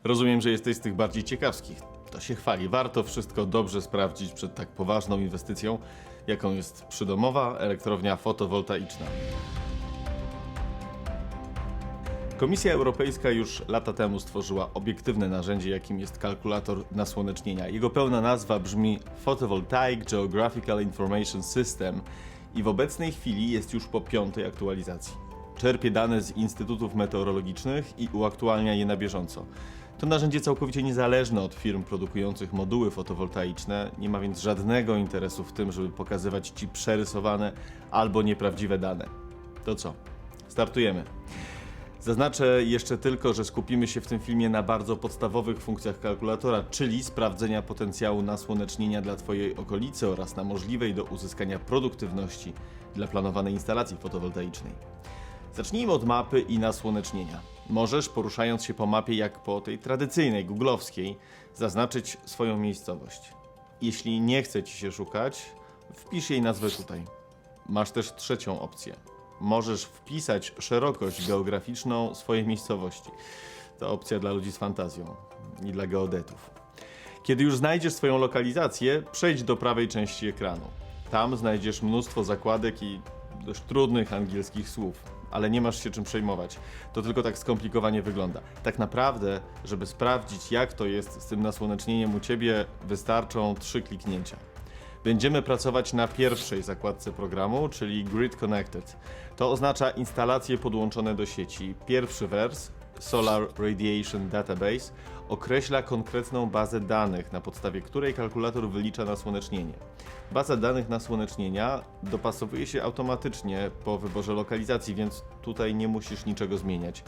Rozumiem, że jesteś z tych bardziej ciekawskich. To się chwali. Warto wszystko dobrze sprawdzić przed tak poważną inwestycją, jaką jest przydomowa elektrownia fotowoltaiczna. Komisja Europejska już lata temu stworzyła obiektywne narzędzie, jakim jest kalkulator nasłonecznienia. Jego pełna nazwa brzmi Photovoltaic Geographical Information System i w obecnej chwili jest już po 5. aktualizacji. Czerpie dane z instytutów meteorologicznych i uaktualnia je na bieżąco. To narzędzie całkowicie niezależne od firm produkujących moduły fotowoltaiczne, nie ma więc żadnego interesu w tym, żeby pokazywać Ci przerysowane albo nieprawdziwe dane. To co? Startujemy. Zaznaczę jeszcze tylko, że skupimy się w tym filmie na bardzo podstawowych funkcjach kalkulatora, czyli sprawdzenia potencjału nasłonecznienia dla Twojej okolicy oraz na możliwej do uzyskania produktywności dla planowanej instalacji fotowoltaicznej. Zacznijmy od mapy i nasłonecznienia. Możesz, poruszając się po mapie jak po tej tradycyjnej, googlowskiej, zaznaczyć swoją miejscowość. Jeśli nie chce Ci się szukać, wpisz jej nazwę tutaj. Masz też trzecią opcję. Możesz wpisać szerokość geograficzną swojej miejscowości. To opcja dla ludzi z fantazją i dla geodetów. Kiedy już znajdziesz swoją lokalizację, przejdź do prawej części ekranu. Tam znajdziesz mnóstwo zakładek i dość trudnych angielskich słów, ale nie masz się czym przejmować. To tylko tak skomplikowanie wygląda. Tak naprawdę, żeby sprawdzić, jak to jest z tym nasłonecznieniem u Ciebie, wystarczą 3 kliknięcia. Będziemy pracować na pierwszej zakładce programu, czyli Grid Connected. To oznacza instalacje podłączone do sieci. Pierwszy wers, Solar Radiation Database, określa konkretną bazę danych, na podstawie której kalkulator wylicza nasłonecznienie. Baza danych nasłonecznienia dopasowuje się automatycznie po wyborze lokalizacji, więc tutaj nie musisz niczego zmieniać.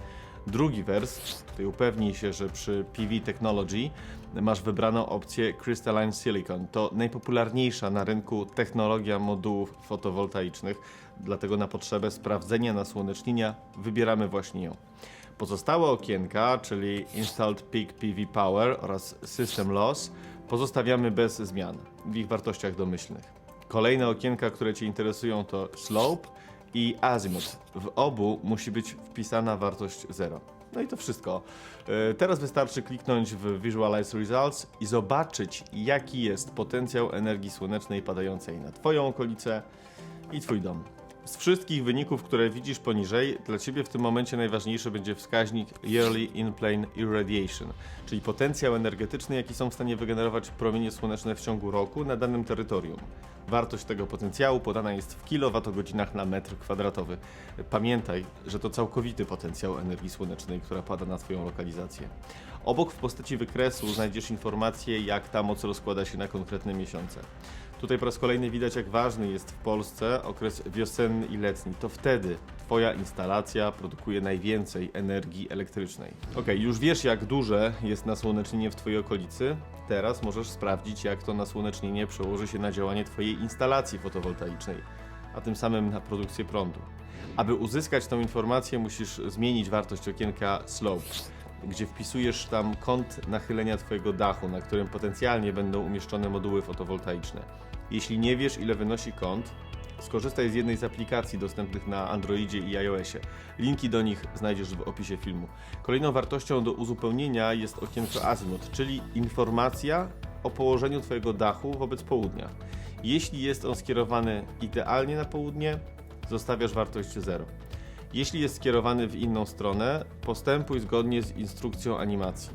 Drugi wers, tutaj upewnij się, że przy PV Technology masz wybraną opcję Crystalline Silicon. To najpopularniejsza na rynku technologia modułów fotowoltaicznych, dlatego na potrzebę sprawdzenia nasłonecznienia wybieramy właśnie ją. Pozostałe okienka, czyli Installed Peak PV Power oraz System Loss, pozostawiamy bez zmian w ich wartościach domyślnych. Kolejne okienka, które Cię interesują, to Slope i Azimuth. W obu musi być wpisana wartość 0. No i to wszystko. Teraz wystarczy kliknąć w Visualize Results i zobaczyć, jaki jest potencjał energii słonecznej padającej na Twoją okolicę i Twój dom. Z wszystkich wyników, które widzisz poniżej, dla Ciebie w tym momencie najważniejszy będzie wskaźnik Yearly In-Plane Irradiation, czyli potencjał energetyczny, jaki są w stanie wygenerować promienie słoneczne w ciągu roku na danym terytorium. Wartość tego potencjału podana jest w kilowatogodzinach na metr kwadratowy. Pamiętaj, że to całkowity potencjał energii słonecznej, która pada na Twoją lokalizację. Obok w postaci wykresu znajdziesz informację, jak ta moc rozkłada się na konkretne miesiące. Tutaj po raz kolejny widać, jak ważny jest w Polsce okres wiosenny i letni. To wtedy Twoja instalacja produkuje najwięcej energii elektrycznej. Już wiesz, jak duże jest nasłonecznienie w Twojej okolicy. Teraz możesz sprawdzić, jak to nasłonecznienie przełoży się na działanie Twojej instalacji fotowoltaicznej, a tym samym na produkcję prądu. Aby uzyskać tą informację, musisz zmienić wartość okienka Slope, gdzie wpisujesz tam kąt nachylenia Twojego dachu, na którym potencjalnie będą umieszczone moduły fotowoltaiczne. Jeśli nie wiesz, ile wynosi kąt, skorzystaj z jednej z aplikacji dostępnych na Androidzie i iOSie. Linki do nich znajdziesz w opisie filmu. Kolejną wartością do uzupełnienia jest okienko Azimuth, czyli informacja o położeniu Twojego dachu wobec południa. Jeśli jest on skierowany idealnie na południe, zostawiasz wartość 0. Jeśli jest skierowany w inną stronę, postępuj zgodnie z instrukcją animacji.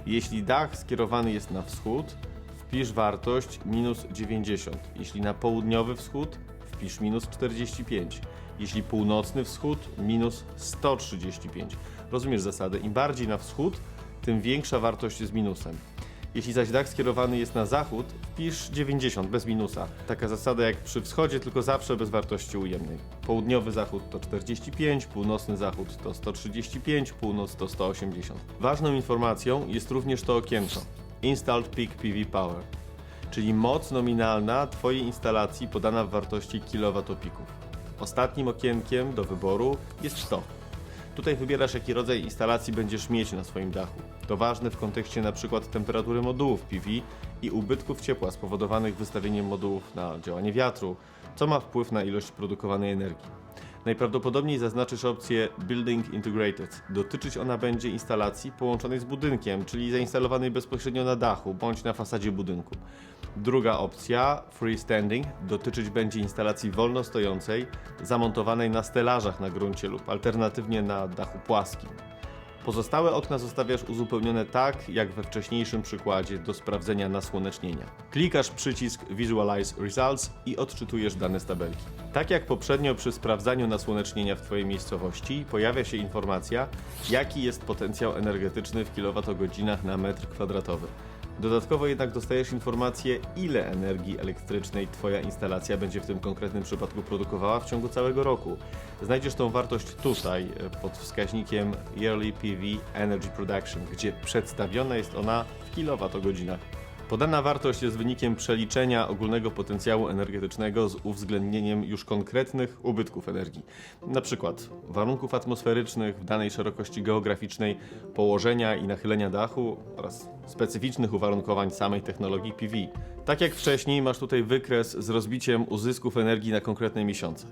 Jeśli dach skierowany jest na wschód, wpisz wartość minus 90. Jeśli na południowy wschód, wpisz minus 45. Jeśli północny wschód, minus 135. Rozumiesz zasadę? Im bardziej na wschód, tym większa wartość z minusem. Jeśli zaś dach skierowany jest na zachód, wpisz 90 bez minusa. Taka zasada jak przy wschodzie, tylko zawsze bez wartości ujemnej. Południowy zachód to 45, północny zachód to 135, północ to 180. Ważną informacją jest również to okienko Installed Peak PV Power, czyli moc nominalna Twojej instalacji podana w wartości kilowatopików. Ostatnim okienkiem do wyboru jest to. Tutaj wybierasz, jaki rodzaj instalacji będziesz mieć na swoim dachu. To ważne w kontekście np. temperatury modułów PV i ubytków ciepła spowodowanych wystawieniem modułów na działanie wiatru, co ma wpływ na ilość produkowanej energii. Najprawdopodobniej zaznaczysz opcję Building Integrated. Dotyczyć ona będzie instalacji połączonej z budynkiem, czyli zainstalowanej bezpośrednio na dachu bądź na fasadzie budynku. Druga opcja, Freestanding, dotyczyć będzie instalacji wolno stojącej, zamontowanej na stelażach na gruncie lub alternatywnie na dachu płaskim. Pozostałe okna zostawiasz uzupełnione tak, jak we wcześniejszym przykładzie do sprawdzenia nasłonecznienia. Klikasz przycisk Visualize Results i odczytujesz dane z tabelki. Tak jak poprzednio przy sprawdzaniu nasłonecznienia w Twojej miejscowości, pojawia się informacja, jaki jest potencjał energetyczny w kilowatogodzinach na metr kwadratowy. Dodatkowo jednak dostajesz informację, ile energii elektrycznej Twoja instalacja będzie w tym konkretnym przypadku produkowała w ciągu całego roku. Znajdziesz tą wartość tutaj, pod wskaźnikiem Yearly PV Energy Production, gdzie przedstawiona jest ona w kilowatogodzinach. Podana wartość jest wynikiem przeliczenia ogólnego potencjału energetycznego z uwzględnieniem już konkretnych ubytków energii. Na przykład warunków atmosferycznych w danej szerokości geograficznej, położenia i nachylenia dachu oraz specyficznych uwarunkowań samej technologii PV. Tak jak wcześniej, masz tutaj wykres z rozbiciem uzysków energii na konkretne miesiące.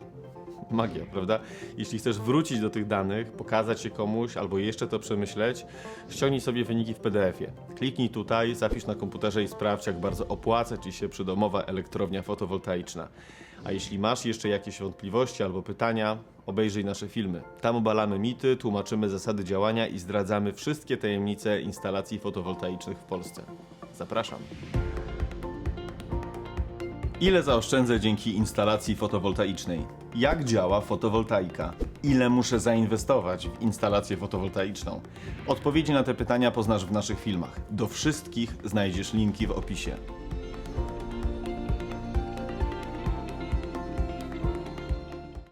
Magia, prawda? Jeśli chcesz wrócić do tych danych, pokazać je komuś albo jeszcze to przemyśleć, ściągnij sobie wyniki w PDF-ie. Kliknij tutaj, zapisz na komputerze i sprawdź, jak bardzo opłaca Ci się przydomowa elektrownia fotowoltaiczna. A jeśli masz jeszcze jakieś wątpliwości albo pytania, obejrzyj nasze filmy. Tam obalamy mity, tłumaczymy zasady działania i zdradzamy wszystkie tajemnice instalacji fotowoltaicznych w Polsce. Zapraszam! Ile zaoszczędzę dzięki instalacji fotowoltaicznej? Jak działa fotowoltaika? Ile muszę zainwestować w instalację fotowoltaiczną? Odpowiedzi na te pytania poznasz w naszych filmach. Do wszystkich znajdziesz linki w opisie.